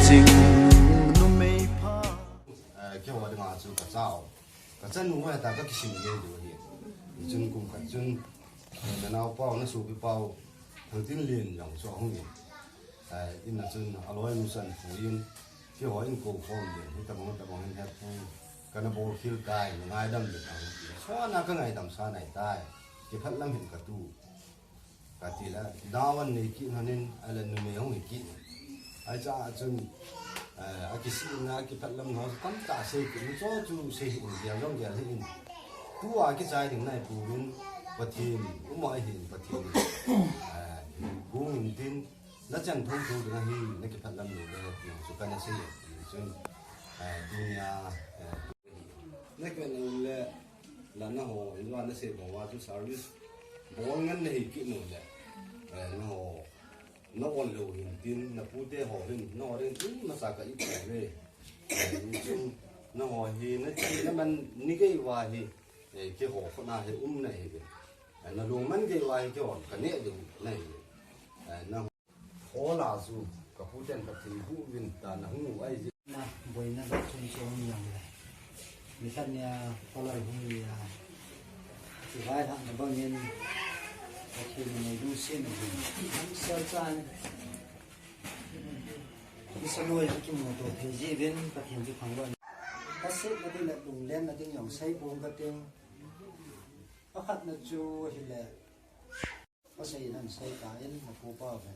sinh nu mei pha cái họ đang ngồi cả sao cả chân cũng phải ta các cái sinh gì rồi hiện chân cũng cả chân là nào bao nó số bị bao thằng tin liền dòng số không liền in là chân aloe musan phù in cái họ in cổ phong liền cái tầm anh hẹp phù cái nó bồ khiêu cài ngay đâm được số na cái ngày tầm xa này tai cái phát lâm hiện cả tu cả tỷ là đào anh này kia nên anh là người không người kia ai cha chân cái gì na cái phát lâm nó tắm tạ xây cái chỗ chú xây hiện giờ trong giờ hiện tu cái tráiถึง này phù in vật thiền cũng mọi hiện vật thiền cũng mình tin nó chẳng thông thu được hay nó cái phát lâm này là số cái này xây chân dunia nó cái này là nó hồ nó xây bằng hoa chú service bóng ngân này kỹ nữa là nó còn lâu hiện tin nó phụ tế họ lên nó lên cứ mà sao cái ít về chung nó hỏi thì nó chỉ nó mình ní cái vài thì cái họ con nào thì này nó luôn mình cái vài cái họ cái này được này nó khó là dù cái phụ tên cái thì phụ viên ta nó không ngủ ai gì na buổi nó rất chung chung nhiều này người ta nhà có lời không gì chỉ vài thằng nó bao nhiêu khi mình du xuyên thì cũng sơ san cái sân nuôi cái một tổ thể gì bên cái hiện thực hàng luôn các sếp nó đi là đùng lên là tiếng nhỏng say buông cái tiếng có khách nó chú thì là có say nó say cả yên là cô bao vậy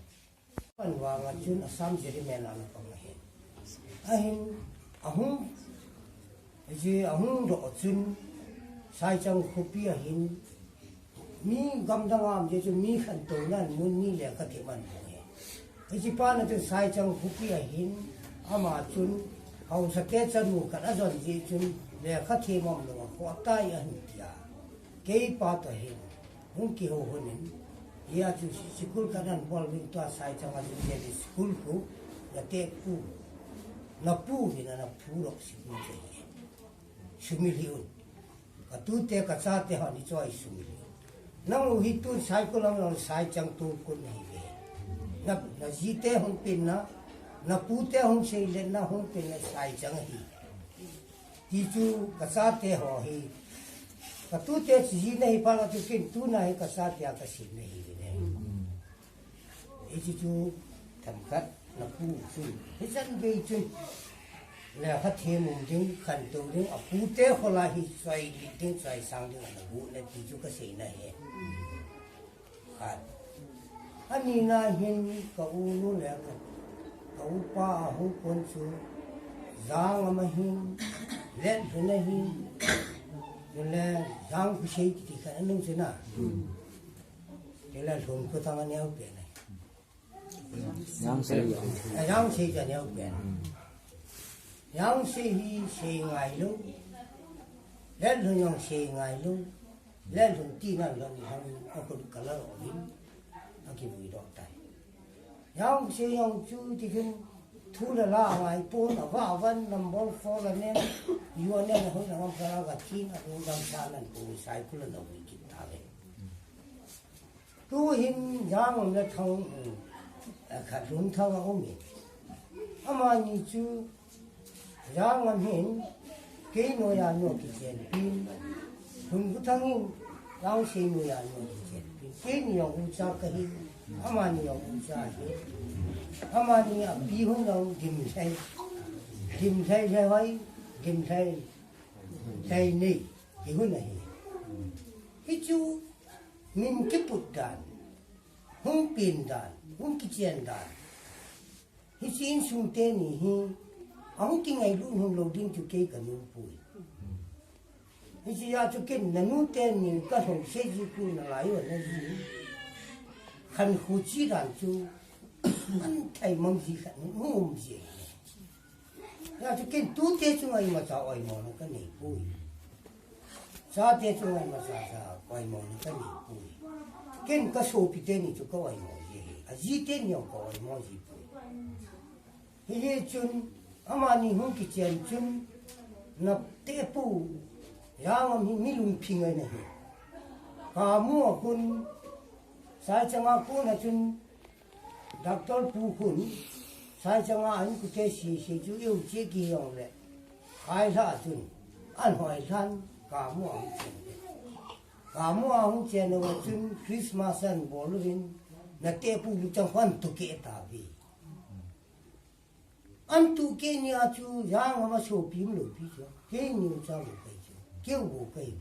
còn vào chuyến ở sam gì mẹ làm nó còn hiện anh ông gì ông độ chuyến sai trong khu bia hiện mi gam dang am je mi khan to na mun ni le ka the man he ji pa na te sai chang khu pi a hin ama chun hau sa ke chan mu ka a zon ji chun le ka the mom lo ko ta ya hin tia ke pa to he hun ki ho honin ya chu sikul ka nan bol min to sai chang a ji je sikul ku ya te pu na pu ni na pu ro sikul je sumi liun ka tu te ka cha te ha ni choi sumi nang hitu sai ko lang sai chang tu ko nei ve na jite hong pin na pute hong sei le na hong pin na sai chang hi ti chu ka sa te ho hi ka tu te ji nei pa la tu kin tu na hi ka sa te ka si nei ve e ji chu tham khat na pu chu hi san be chu le ha the mum ding khan tu ding a pu te ho la hi sai li ding sai sang ding na bu le ti chu ka sei na he anh na hiền cậu luôn lẽ cậu pa hú con chú giang mà hiền lên thế này hiền là giang cái gì thì cái anh nông dân à thế là luôn có thằng anh em biển này giang xây cho nhau biển giang xây ngày luôn lên luôn nhau xây ngày luôn lên luôn tin là luôn không có cả là ổn định cái vui đó tại nhau xây nhau chú thì cái thu là la ngoài bốn ở vào văn nằm bốn phô là nên yêu nên là hơi là không phải là chín là cũng đang xa nên cũng sai cũng là đầu bị kịp ta đấy tu hình giang là thằng khát luôn thằng ông ấy ama như chú giang làm hình cái nội à nội cái chuyện pin hùng cái thằng giang xây nội à nội cái chuyện pin cái nhiều cũng sao cái ama nhiều cũng sao ama nhiều bi hùng đâu kim say vậy kim say này cái hùng này cái chú mình cái bút đàn hùng pin đàn hùng cái chuyện đàn cái chuyện sung tên này ông cái ngày luôn hùng lâu đinh chú cái cái nụ bùi cái gì à chú cái nụ tên này cái hùng xây gì cũng là lại ở nơi gì khăn khu chỉ đàn chú anh thấy mong gì khăn mong gì à chú cái tu thế chú ngày mà sao ai mà nó cái này bùi sao thế chú ngày mà sao ai mà nó cái này bùi cái số bị tên này chú có ai mà gì à gì tên nhau có ai mà gì bùi cái chun amani hung ki chen chun na te pu yang mi lung phing ai này ka mu kun sai changa ko na chun doctor pu kun sai chẳng anh cũng cái gì chú yêu chế kỳ用嘞，开啥准，按怀山cả mua红钱的，cả mua红钱的我准 Christmas 安保路边，那店铺里正换都给打比，安都给你啊就让我们手柄路比着，给你找路比着，给我可以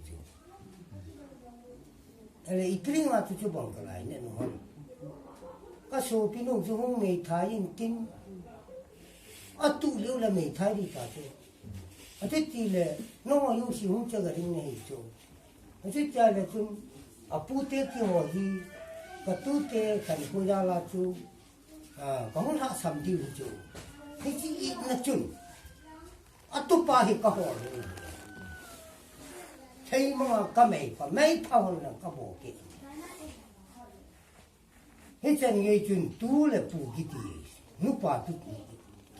着，一定啊就帮过来呢，喏。cái số pin ông chú không mấy thái in tin, tụ liu là mấy thái đi cả chứ, thế thì là nó mà yêu sĩ không chơi cái này chứ, thế thì là chúng, phụ tế thì họ gì, cái tu tế thành cô gia là chú, có muốn hạ sắm đi chứ, thế chỉ ít là chun, tụ ba thì có họ rồi, thấy mà cái mấy thao hơn là cái bộ kia. Hết chân ngay chuyện tu là phụ cái gì, nút ba tu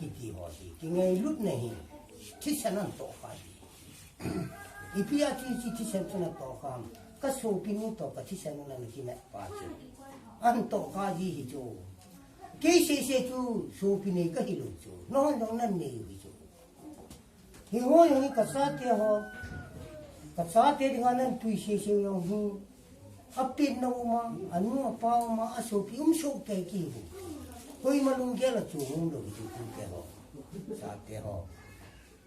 cái gì họ gì, cái ngay lúc này thì sẽ ăn tổ cái gì, ít bia thì sẽ ăn tổ cái, cái số pin nút tổ cái thì sẽ ăn cái này ba chứ, ăn tổ cái gì thì chú, cái gì chú số pin này cái gì luôn chú, nó nên này chú, thì họ những cái sát thế họ, cái sát thế thì họ nên tùy sẽ用apin na uma anu apa uma asopi so ke ki koi malung ke la chung lo ki tu ke ho sa te ho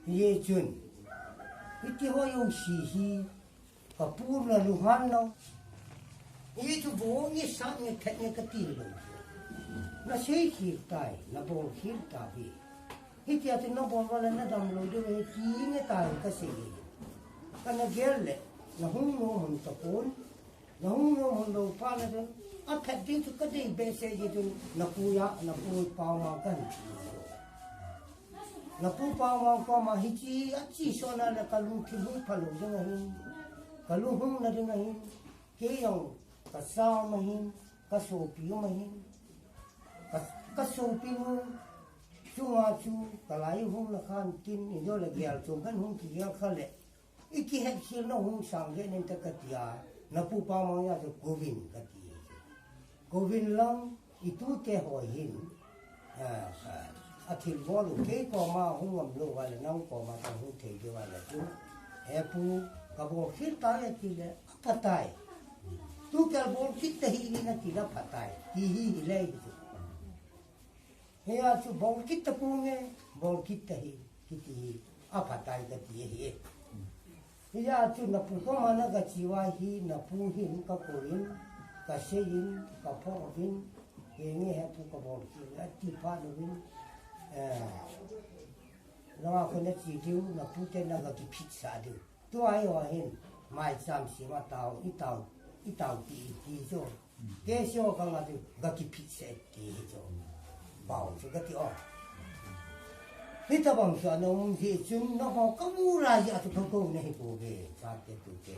ye chun iti ho yo si ka pu na lu han no ye tu bo ni sa ni ke ni ka ti lo na sei ki tai na bo ki ta bi iti ati no bo wala na dam lo de ki ni tai ka se ka na gelle na hung no mun ta kon nông nông đồ pha là đó, phát triển cho cái gì bê xe gì đó, nó phu bao mà cái nó phu bao mà có mà hít chỉ số nào là cái lũ thì lũ pha lũ đó ngay, cái lũ hung là đó ngay, cái dòng cái sao mà hin, cái số piu mà hin, cái số piu chung à chung, cái lái hung là khan tin, thì đó là gel chung cái hung thì gel khá lệ, ít khi hết khi nó hung sang cái nên ta cái gì na pu pa ma ya to Govind ka ti Govind lang itu te hoi hin thil bo lu ke ko ma hu ngam lo wa la nang ko ma ta hu the ke wa la tu he pu ka bo khit ta le ti le patai tu ka bo khit te hi ni na ti la patai hi le tu he a tu bo khit ta pu nge bo khit te hi ki ti patai ka ti hi ya tu na pu ko mana ka chiwa hi na pu hin ka korin ka sein ka pho hin ke nge ha pu ka bol ki la ti pa no hin na ko na chi diu na pu te na ka ki pizza du tu ai wa hin mai sam si ma tao i tao ti jo ke sho ka ma du ka ki pizza ti jo bao so ka ti o khi ta bằng sợ nó thì chúng nó có các mũ ra gì à tụi cô này cô về sao thế tụi cái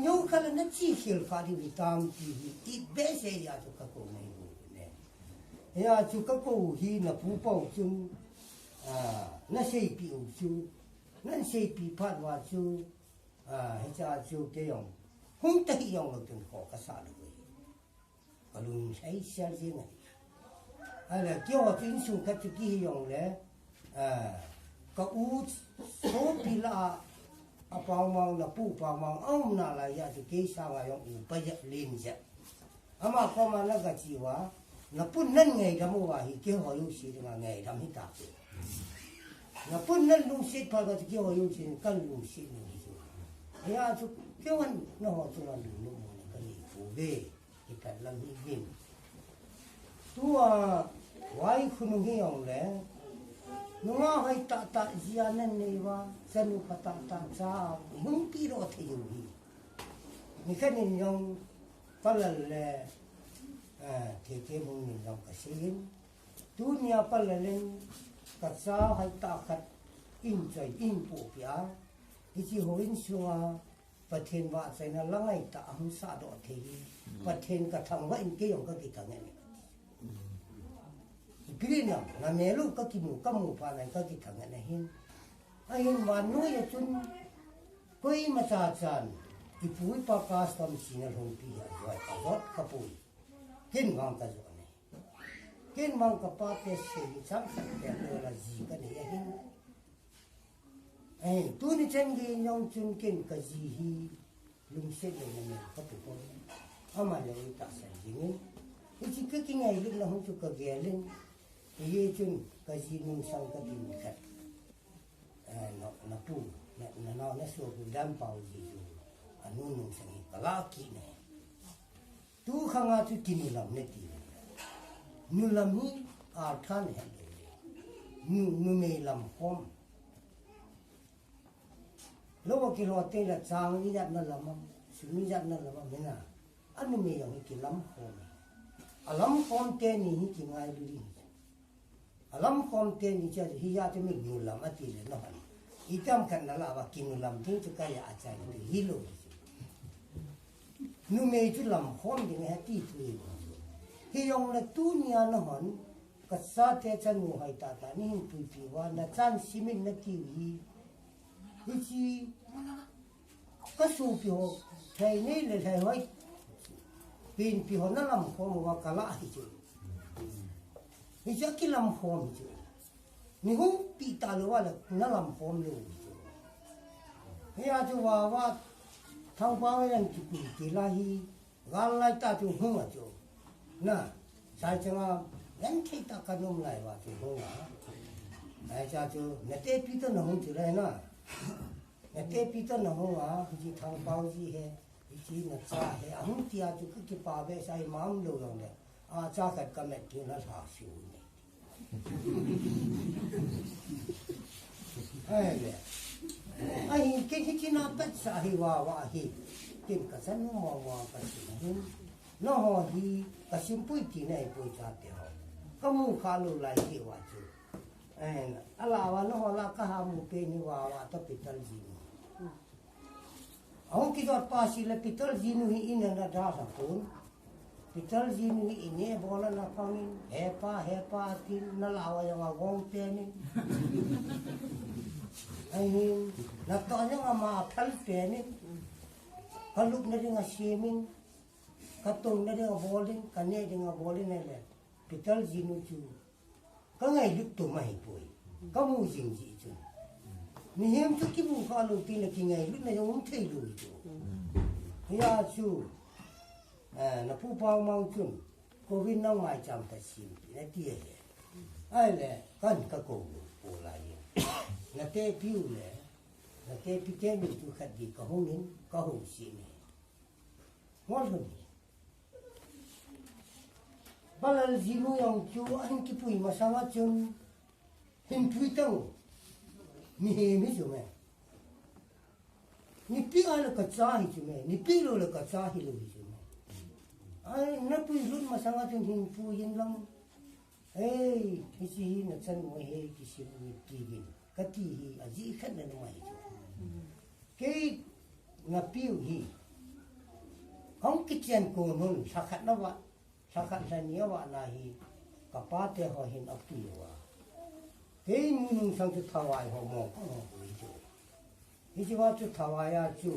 nhiều khi là nó chỉ hiểu phải đi tam thì ít bé sẽ gì à tụi các cô này này ya tụi các cô thì là phú bảo chúng nó sẽ biểu chúng nó sẽ bị phát vào chúng hay cha chúng cái dòng không thấy dòng là từng khó cái sao được còn luôn thấy sao gì này hay là kêu họ tin xuống cái gì dòng đấy cái u số pila apa mang na pu pa mang om na la ya cái sao mà yung u pa ya lin ja ama ko ma na ga chi wa na pun nan ngai da mo wa hi ke ho yu si nga ngai da mi ta na pun nan lu si pa ga ke ho yu si kan lu si ni ju ya chu ke wan no ho chu wan lu mo ka ni fu ve ki ta lam hi vin tu wai khunu hi ong le nunga hai ta zia nen nei wa sanu pata ta cha mung pi ro the yu hi ni khan ni yong palal le ke mung ni yong ka sin dunia palaleng ka cha hai ta khat in chai in pu pia chi ho in sunga pathen wa sai na langai ta hum sa do the hi pathen ka thang wa in ke yong ka ki ta ne Pirina na melu ka ki mu pa na ka ki thang na hin ahin wan no ya chun koi ma cha chan ki pui pa ka stam sin na hong pi ya wa ka dot ka pui kin ngang ka jo ne kiến mang cái ba cái sự sáng suốt cái là gì cái này hin tu ni chân cái nhung chun kiến cái gì hi lung sẽ để mình có thể có ama là người ta sẽ gì nhé chỉ cái ngày lúc là không chụp cái ghé lên thì chun cái gì nung sang cái gì khác nó pu nó số cái đam bao gì rồi anh nung sang cái lá kia này tu khang à tu tin làm nét gì nu làm ni à than hết nu mày làm không lúc cái lo tên là trang đi đặt nó làm sự đi đặt nó làm thế nào anh nu mày yang cái làm không làm không tên ni cái ngay đi làm không tên ni chắc hi ya thì mình nu làm ở đây nó hẳn itam kan là và kinh nu làm thì cái gì à chạy thì hi lo nu mày chú làm không thì nghe tí thôi khi ông là tu nia nó hòn cái sao thế chân ngủ hay ta ta ni tui tui wa na chan simin na ti hi chi cái số phiếu thầy này là thầy hỏi pin phiếu nó làm không mà cả lại chứ hi chắc cái làm không chứ ni hú bị ta lo là nó làm không luôn hi à chú wa thằng bao nhiêu cái là hi gal lại ta chú không à chú na sai chăng anh thấy ta cái nôm lại vào chú không à ai cha chú nè tê pi tơ nó không chú này na nè tê pi tơ nó không à chỉ thằng bao gì hết chỉ nè cha hết ông tia chú cái bà bé sai mám lâu rồi nè à cha cái mẹ chú nó thả xỉu này ai vậy ai cái nó bắt sa hi wa hi cái san mo cái gì nó họ hi cái sim pui ti này pui cha te ho có mu kha lu lai hi wa chu ala wa nó họ la ka ha mu pe ni wa ta pital ji ông cái giọt pa si le pital ji nu hi in na da sa pun pital ji nu hi in bola na pangin hepa tin na la wa yang gong te ni anh là tao những mà phật tiền ấy, cái lúc này đang xem cái tuần này đang bowling, cái này đang bowling này là, pital zinu chu, cái ngày lúc tụi mày tuổi, cái mù gì chứ, mình hiếm chút cái mù khá lâu tin là cái ngày lúc này không thấy rồi chứ, bây giờ chu, nó phụ bao mang chun, covid nó ngoài chạm ta xem, cái tiệt, ai là cái cổ lại là tê piu là tê pi tê mình tu khát gì có hông nín có hông xí này ngon hơn bao giờ gì nuôi ông chú anh cái bụi mà sao mà chun hình thui tông mi hề mi chú mẹ ni pi ai là cái cha hi chú mẹ ni pi lo là cái cha hi lo hi chú mẹ ai nó bụi lúc mà sao mà chun hình thui hình lắm hey cái gì nó chân ngồi hey cái gì nó kỳ gì cái gì à gì khác là nó mày cái ngà piu hi không cái chuyện của nó sao khác nó vậy sao khác là nhiều vậy là hi cả ba thế họ hiện ấp piu à cái nung sang chút thao ai họ mò có họ bị chứ cái gì vào chút thao ai à chứ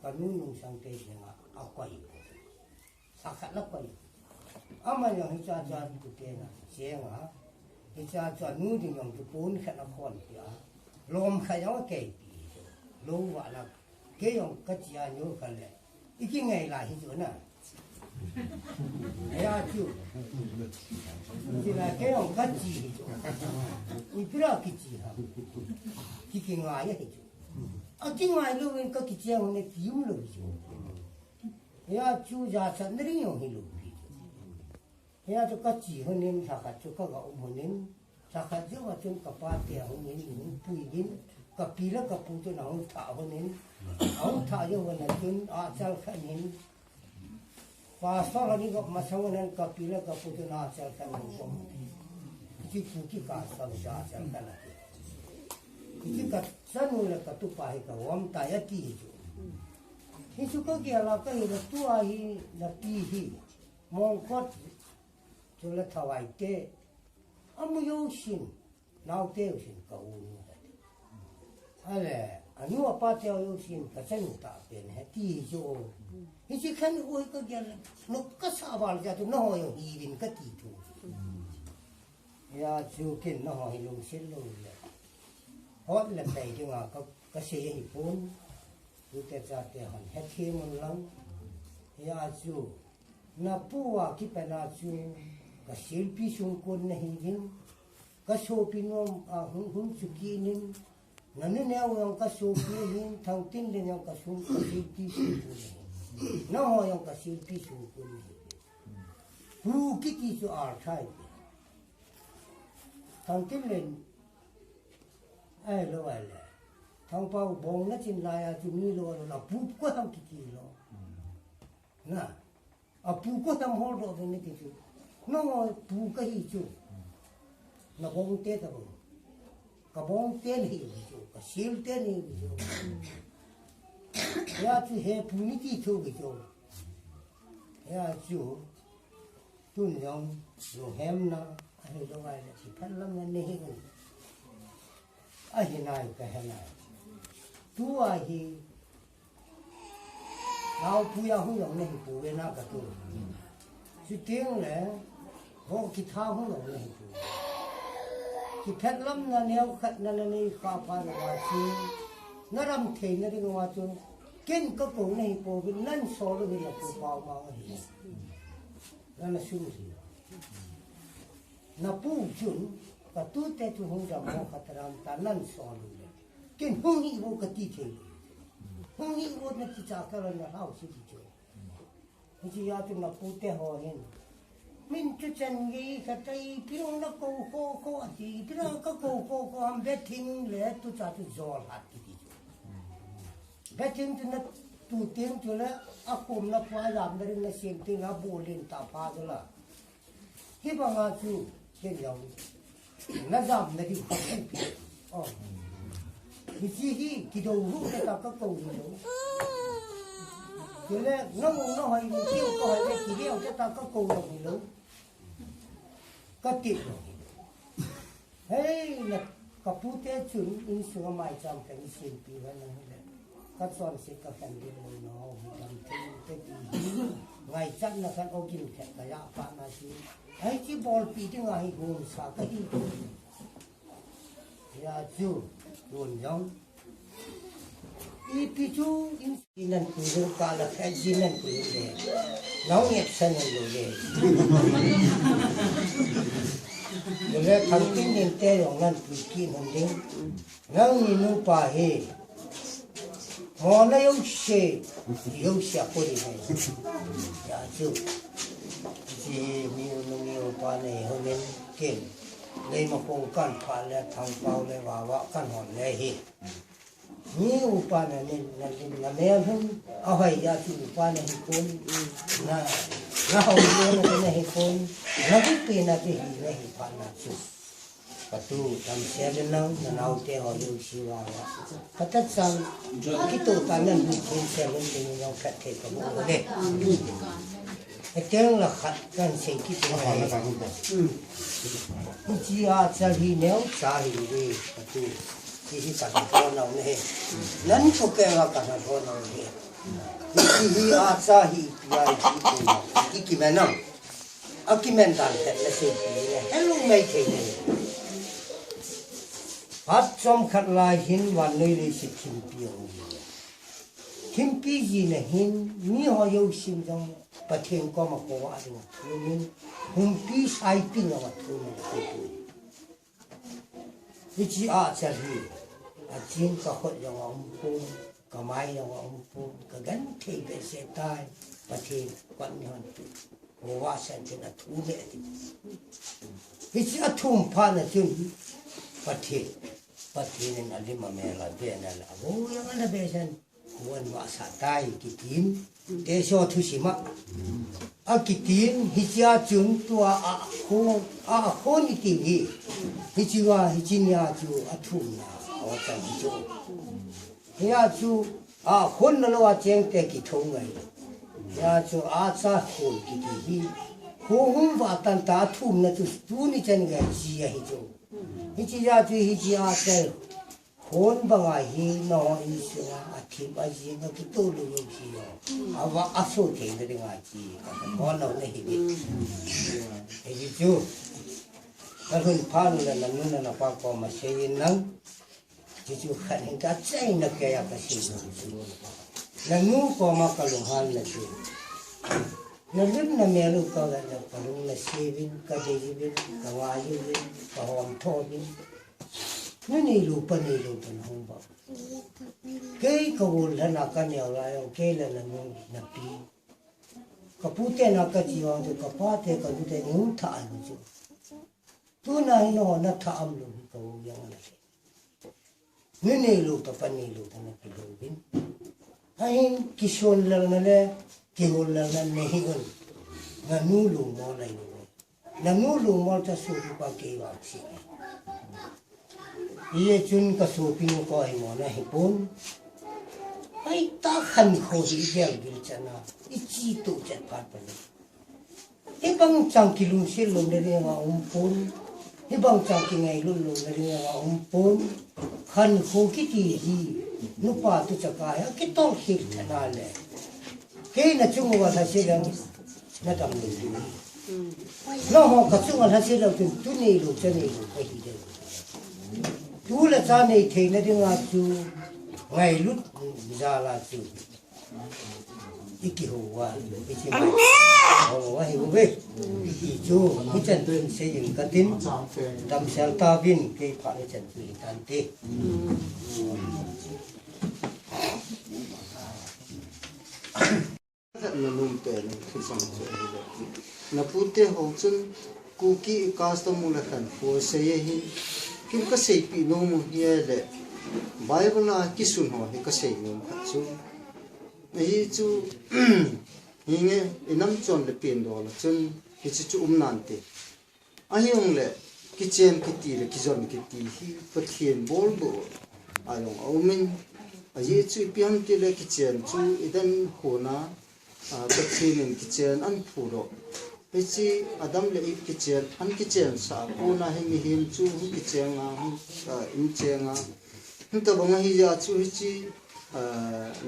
cái nung sang cái gì mà áo quay sao khác nó quay ama yang hica jan tu kena siang ah hica jan nu di yang tu pun kena kon ya lom khayang ke pi lo wa la ke yang ka chia nyu ka le iki ngai la hi chu na ya chu ki la ke yang ka chi hi chu ni pira ki chi ha ki ngai ya hi chu a ki ngai lo wen ka ki chia ne ti mu lo chu ya chu ja san ni yang hi lo ya cho các chị hơn nên sao cả cho các gạo hơn nên sao cả chứ mà chúng các ba tiền hơn nên những bùi đến các pi là các bùi cho nó thảo hơn nên ông thảo cho hơn là chúng sao khác nên và sau đó đi gặp mà sau nên các pi là các bùi cho nó sao khác nên không chỉ phụ chỉ cả sao sao khác là chỉ cả sao nuôi là các tu phải các ông tài ở tí chứ khi chúng có kia là cái là tu ai là pi hi mong cốt cho là thảo ai tê, ông yêu xin, nào tê yêu xin cầu luôn vậy, à anh nuôi ba tê yêu xin cái chân ta bên hết tí cho, cái chỉ khăn ôi cái gì nó cái sao vào ra cho nó hồi yêu hiền cái tí thôi, ya chú kinh nó hỏi lùng xin lùng lệ hót là đầy chứ mà có xe hi bốn chú tết ra để hòn hết thiên một lần ya chú na pua ki pa na chú có selfie sung con này hin có shopping om hun hun chú ki nin na ne neo yang có shopping hin thằng tin lên yang có sung có selfie sung con nó hỏi yang có selfie sung con pu ki chú ar thai thằng tin lên ai lo vậy thằng bao bông nó trên lại chú mi lo là pu có thằng ki lo na pu có thằng hol rồi nên cái chú nó pu cái gì chú nó bông tết rồi cái bông tết gì chú cái xíu tết gì chú ya chú hè pu ní cái chú cái chú ya chú tuần giống rồi hem nó ai lo vậy là chỉ phát lắm nên này ai này cái này chú ai thì nào pu ya không giống này pu về nào cả chú chú tiếng lẽ vô cái thao không giống này chú cái phát lắm là nếu khát là này khá phá là hoa chú nó làm thế nó đi hoa chú kiến cái cổ này pu bên năn sổ rồi là pu bao bao gì là nó suy gì na pu chun ka tu te tu hong jam mo khataram ta nan so lu le kin hong hi wo ka ti the hong hi wo na ti cha ka na hau si ti cho ni ji ya tu na pu te ho hin min chu chen gi ka tai pi ong na ko a ti pi ra ka ko am be thing le tu cha tu zo la ti ti be thing tu na tu tiếng tu la a kum na pa jam da na sim ti na bo len ta pa da la hi ba nga chu cái dòng nó giảm là đi học cái thì chỉ khi cái đầu hút cái ta các cầu gì đó thế nên nó hỏi mình kêu câu hỏi cái chỉ đeo cho ta các cầu đồng gì lớn các tiền hey là các phụ tế chuẩn in sửa mai trong cái xin pi vậy là các con sẽ các phần đi nó làm cái gì ngày chắc là các ông kinh khẽ cái áp phạt là gì ấy chỉ bol pi tiếng ngày gồm sa cái gì ya chú luôn giống y pi chú in nên cứ được cả là cái gì nên cứ được nấu nhiệt sen rồi đấy rồi thằng kinh nên tê rồi nên cứ kim hồn đến nấu như nấu pa he mà nó yêu xe có gì hay ya chú thì nhiều pa này hơn nên kiện đây mà không cần phải là thằng bao này vào cần hòn này hi nhiều pa này nên là mấy hơn hỏi ya chú pa này con na hỏi nó này con nó biết pin là cái gì này pa na chú và tu làm xe lên nào thế họ yêu siêu vào và tất sang cái tổ ta nên bị xe lên thì nhau cắt thể có một đấy cái tiếng là khát cần xây cái tiếng này chỉ cha hi nếu cha hi đi và tu chỉ cả con nào này nắn cho cái là cả con nào này chỉ hi cha hi vậy cái men nào cái men đàn thế là xây cái hello mấy thế này phát trong khát lại hin và nơi đây sẽ kim pi gì này hin như họ yêu sinh trong và thiên có mà có ai được nên hùng pi sai pi là vật thôi mà cái chỉ chả gì chiến cả hội dòng ông phu cả mai dòng ông phu cả gắn thì về xe tai và thiên quan nhân của hoa sen thì là thú lệ cái chỉ thùng pha là chừng và thiên nên là đi mà mẹ là về là bố nó là về sen quan hoa sa tai cái tím để cho thu xí mắc cái tím hi chia chúng tua khôn cái tím hi chia nhà chú thùng nhà ở trong chỗ nhà chú khôn nó là chén té cái thùng này nhà chú sa khôn cái hi khôn và tan ta thùng nó chú ni chân cái gì hi chỗ hi chia té khôn bằng ai hi nó hi sửa thì bây giờ nó cứ tôi luôn luôn gì rồi, và số tiền thì ngay gì, còn nào này thì, thì chú, cái phần phan là nung là qua qua mà xây nắng chỉ chú khăn hình cả chạy nó cái gì là nung qua mà cái lồng han là gì nó rất là mẹ lúc có là cái lồng là xây vin cái gì vin cái hoa gì vin cái hòm thô vin nó này lúc không bảo cái câu là nó cái nhiều là cái là nung là pi cái pute nó cái gì đó cái pate cái pute nung thà nó chứ tu này nó tham luôn câu yang này này lúc tập này lúc thằng cái lúc bin hay kishon lần này kihol lần này higon na nulu mo này na nulu mo ta su pa ke wa si ye chun ka su pin ko ai mo na hipon ai ta khan kho di gel gil chana ichi tu chat pa pa ni bang chang kilung sil lom de nga pon bang chang ki ngai lu lu de nga pon khan kho ki ti hi nu pa tu cha ka ya ki to hir thana le ke na chung wa tha se lang na tam ni no ho ka chung wa tha se lang tu ni lu cha ni lu pa hi de tu la cha nei the na de nga chu ngai lut za la chu iki ho wa iki mai ho wa hi bu be iki chu ki chen tu se yin ka tin tam sel ta vin ke pha le chen tu tan te na lum te na khisang che na pute ho chun kuki custom la khan fo se ye hi kim ka sei pi no mu ye le bible na kisun ho hi ka sei no chu hi chu hinge inam chon le pin do la chun hi chu nan te a hi ong le kitchen kiti le kizon kiti hi pathien bol bo ayong aumin a ye chu pian ti le kitchen chu idan hona pathien in kitchen an phuro pechi adam le kitchen an kitchen sa puna hi mi him chu kitchen a in chenga hinta banga hi ya chu hi chi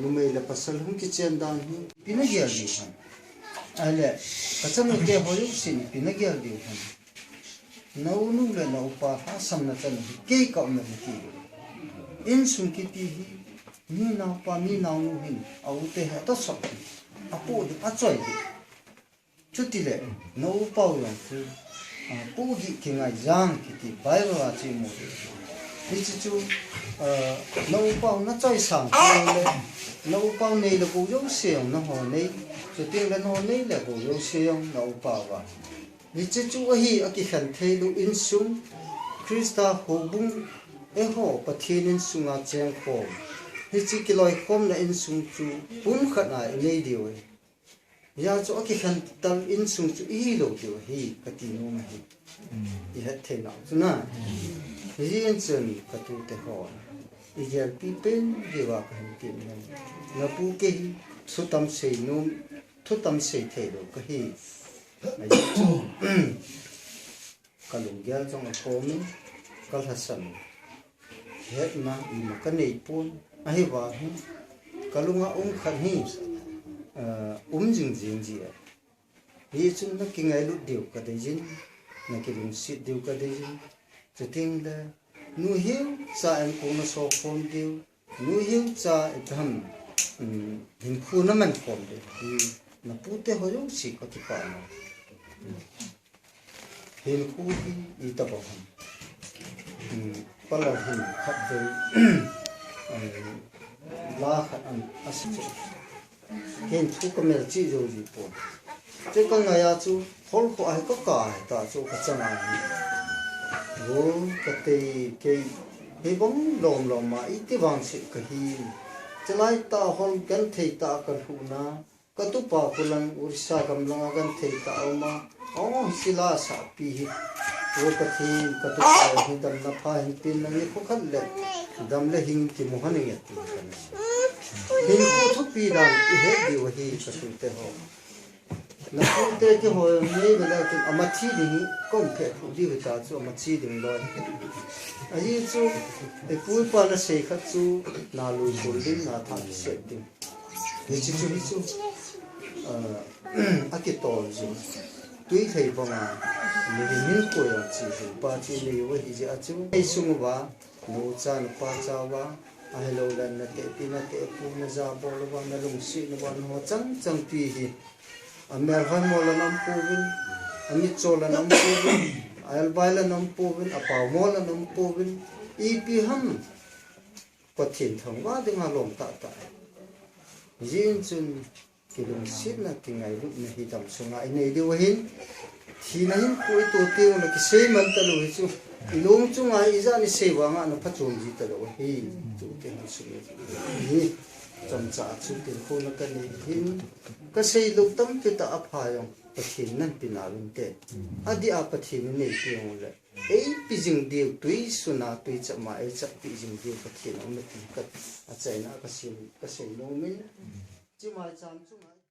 numei le pasal hum kitchen dan hi pinagya di han ale kachang ke hoyu sin pinagya di han nau nu le nau pa ha sam na chan ke ka na ti in sun ki ti hi ni na pa ni na nu hin au te ha to sok apo di a choi di chuti le nau pa yang chu pu gi ki ngai jang ki ti bai wa chi mo ni chi chu nau pa na choi sang le nau pa nei le bu yo seong na ho nei chu ting le ho nei le bu yo seong nau pa wa ni chu chu hi aki khan thei lu in sum krista ho bung e ho pathin in sunga cheng kho hi chi ki loi khom na in sum chu pun khat na nei di we ya chu aki khan tal in sum chu i lo di hi ka ti no ma hi i het thei na chu na hi in chen ka tu te ho i gel pi pen di wa ka hin ti na pu ke hi thu tam sei num thu tam sei thei lo ka hi kalung gel trong a komi kal hasan het na I ma ka nei pun a hi wa hi kalunga khan hi jing ji hi chung na ki ngai lu diu ka de jin na ki lung sit diu ka de jin chu ting le nu hiu cha en ko na so khom diu nu hiu cha e dham hin khu na man khom de na pute ho yo si ko ti pa na hin khu hi I ta ba pala hin khat de la khat an as hin thu ko mel chi jo ji po che ka nga ya chu hol ko ai ko ka ta chu ka chang ai go ka te ke he bong lom ma I ti wang si ka hi chalai ta hol gan thei ta ka hu na ka tu pa pulang urisa kam lang gan thei ta ma sila sa pi hi wo ka thi ka tu pa hi dam na pha hin pin na ni ko khan le dam le hing ti mo han ngi ti kan hin ko thu pi dam I he di wa hi ka tu te ho na ko te ke ho nei ga la tu amathi di kom phe thu di ta chu amathi ding lo ai chu e pui pa na se kha chu na lu bul din na tha se din ni chi chu a ki to ji tui thei ba ma ni min ko ya chi pa chi ni wa hi ja chu ai sung wa no cha no pa cha wa a hello lan na te pi na te pu na za bo lo wa na lung si na wa no chang pi hi a mer han mo la nam pu bin a mi cho la nam pu bin al bai la nam pu bin a pa mo la nam pu bin i pi ham pathin thang wa de nga lom ta ta yin chun kilung sit na tingai lu na hi dam sunga nei de wa hin thi na hin koi to te na ki sei man ta lu chu ilung chu nga i za ni sei wa nga na pha chom ji ta lo hi chu te na su ni cham cha chu te ko na ka ni hin ka sei lu tam te ta a pha yong pathin nan pina lun te adi a pathin nei te yong le ei pi jing de tui su na tui cha ma ei cha pi jing de pathin ang na ti ka a chai na ka sei no min chi mai cham chu